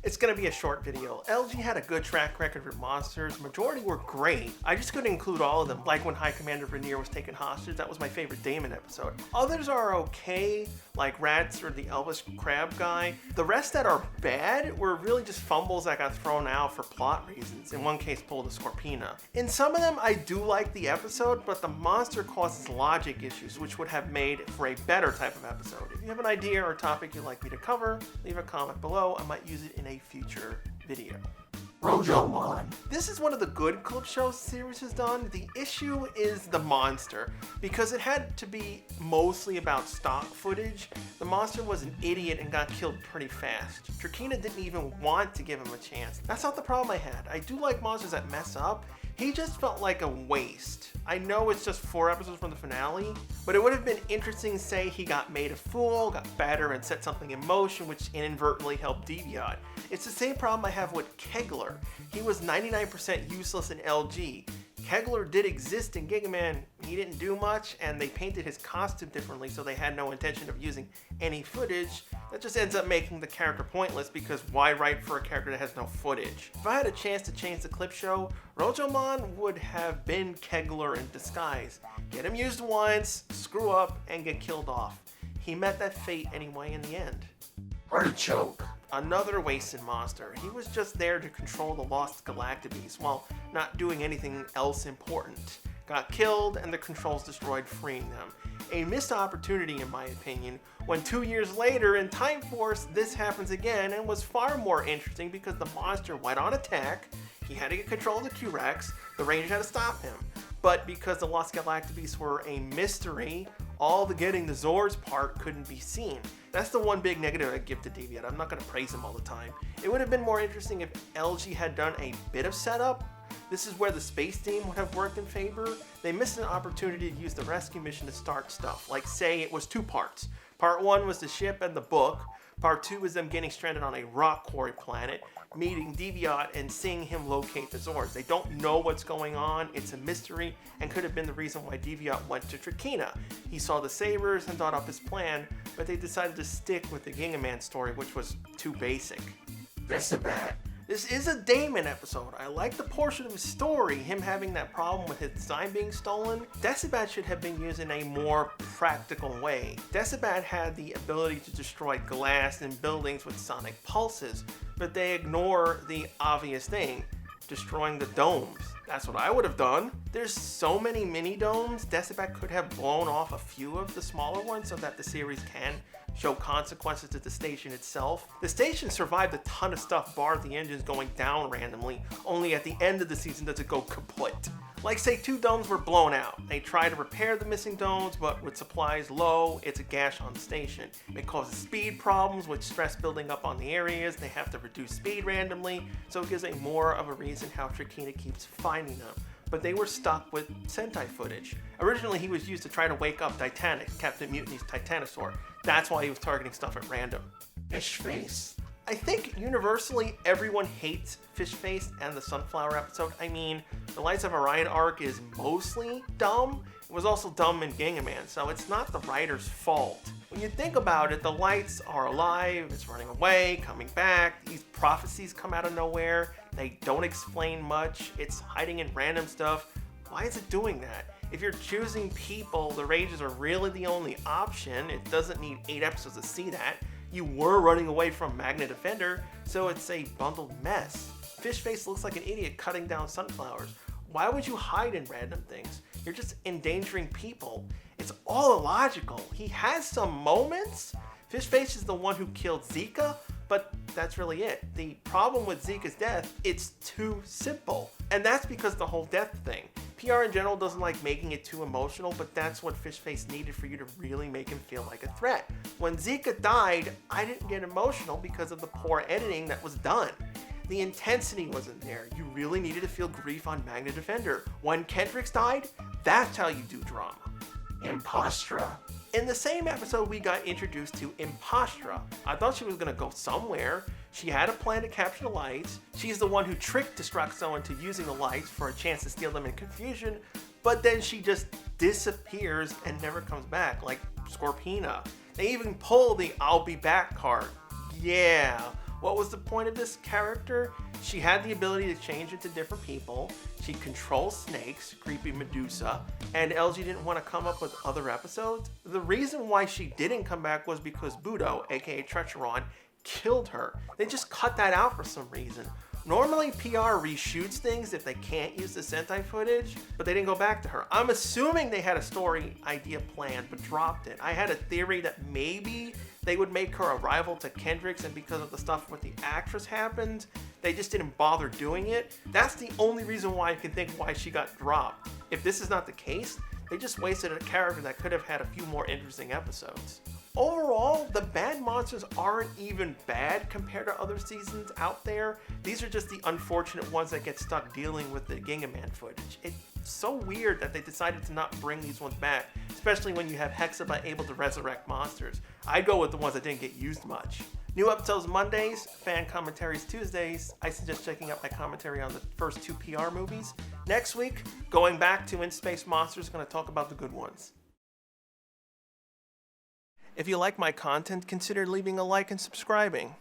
It's gonna be a short video. LG had a good track record for monsters. Majority were great. I just couldn't include all of them. Like when High Commander Vernier was taken hostage, that was my favorite Damon episode. Others are okay, like Rats or the Elvis Crab guy. The rest that are bad were really just fumbles that got thrown out for plot reasons. In one case, pulled a Scorpina. In some of them, I do like the episode, but the monster causes logic issues, which would have made for a better type of episode. If you have an idea or a topic you'd like me to cover, leave a comment below. I might use it in a future video. Rosamond. This is one of the good clip shows the series has done. The issue is the monster. Because it had to be mostly about stock footage, the monster was an idiot and got killed pretty fast. Trakina didn't even want to give him a chance. That's not the problem I had. I do like monsters that mess up. He just felt like a waste. I know it's just 4 episodes from the finale, but it would have been interesting to say he got made a fool, got better, and set something in motion, which inadvertently helped Deviot. It's the same problem I have with Kegler. He was 99% useless in LG. Kegler did exist in Gigaman. He didn't do much, and they painted his costume differently, so they had no intention of using any footage. That just ends up making the character pointless, because why write for a character that has no footage? If I had a chance to change the clip show, Rosamond would have been Kegler in disguise. Get him used once, screw up, and get killed off. He met that fate anyway in the end. Artichoke. Another wasted monster. He was just there to control the lost Galactabes while not doing anything else important. Got killed and the controls destroyed, freeing them. A missed opportunity in my opinion, when 2 years later in Time Force this happens again and was far more interesting because the monster went on attack, he had to get control of the Q-Rex, the Rangers had to stop him. But because the Lost Galactabes were a mystery, all the getting the Zords part couldn't be seen. That's the one big negative I give to Deviant. I'm not going to praise him all the time. It would have been more interesting if LG had done a bit of setup. This is where the space team would have worked in favor. They missed an opportunity to use the rescue mission to start stuff. Like say it was 2 parts. Part 1 was the ship and the book. Part 2 was them getting stranded on a rock quarry planet, meeting Deviant and seeing him locate the Zords. They don't know what's going on, it's a mystery, and could have been the reason why Deviant went to Trakina. He saw the sabers and thought up his plan, but they decided to stick with the Gingaman story, which was too basic. Decibel. This is a Damon episode. I like the portion of his story, him having that problem with his design being stolen. Decibel should have been used in a more practical way. Decibel had the ability to destroy glass and buildings with sonic pulses, but they ignore the obvious thing, destroying the domes. That's what I would have done. There's so many mini domes, Decibel could have blown off a few of the smaller ones so that the series can show consequences to the station itself. The station survived a ton of stuff, bar the engines going down randomly. Only at the end of the season does it go kaput. Like say 2 domes were blown out. They try to repair the missing domes, but with supplies low, it's a gash on the station. It causes speed problems with stress building up on the areas. They have to reduce speed randomly, so it gives a more of a reason how Trakina keeps finding them. But they were stuck with Sentai footage. Originally he was used to try to wake up Titanic, Captain Mutiny's Titanosaur. That's why he was targeting stuff at random. Fishface. I think universally everyone hates Fishface and the Sunflower episode. I mean, the Lights of Orion arc is mostly dumb. It was also dumb in Gingaman, so it's not the writer's fault. When you think about it, the lights are alive, it's running away, coming back, these prophecies come out of nowhere, they don't explain much, it's hiding in random stuff. Why is it doing that? If you're choosing people, the Rangers are really the only option. It doesn't need 8 episodes to see that. You were running away from Magna Defender, so it's a bundled mess. Fishface looks like an idiot cutting down sunflowers. Why would you hide in random things? You're just endangering people. It's all illogical. He has some moments. Fishface is the one who killed Zika, but that's really it. The problem with Zika's death, it's too simple. And that's because the whole death thing. PR in general doesn't like making it too emotional, but that's what Fishface needed for you to really make him feel like a threat. When Zika died, I didn't get emotional because of the poor editing that was done. The intensity wasn't there. You really needed to feel grief on Magna Defender. When Kendricks died, that's how you do drama. Impostor. In the same episode, we got introduced to Impostor. I thought she was gonna go somewhere. She had a plan to capture the lights. She's the one who tricked Destructo into using the lights for a chance to steal them in confusion, but then she just disappears and never comes back, like Scorpina. They even pull the I'll be back card. Yeah, What was the point of this character? She had the ability to change into different people. She controls snakes, creepy Medusa, and LG didn't want to come up with other episodes. The reason why she didn't come back was because Budo, aka Trecheron, killed her. They just cut that out for some reason. Normally PR reshoots things if they can't use the Sentai footage, but they didn't go back to her. I'm assuming they had a story idea planned but dropped it. I had a theory that maybe they would make her a rival to Kendricks, and because of the stuff with the actress happened, they just didn't bother doing it. That's the only reason why I can think why she got dropped. If this is not the case, they just wasted a character that could have had a few more interesting episodes. Overall, the bad monsters aren't even bad compared to other seasons out there. These are just the unfortunate ones that get stuck dealing with the Gingaman footage. It's so weird that they decided to not bring these ones back, especially when you have Hexaba able to resurrect monsters. I'd go with the ones that didn't get used much. New episodes Mondays, fan commentaries Tuesdays. I suggest checking out my commentary on the first 2 PR movies. Next week, going back to In Space Monsters, going to talk about the good ones. If you like my content, consider leaving a like and subscribing.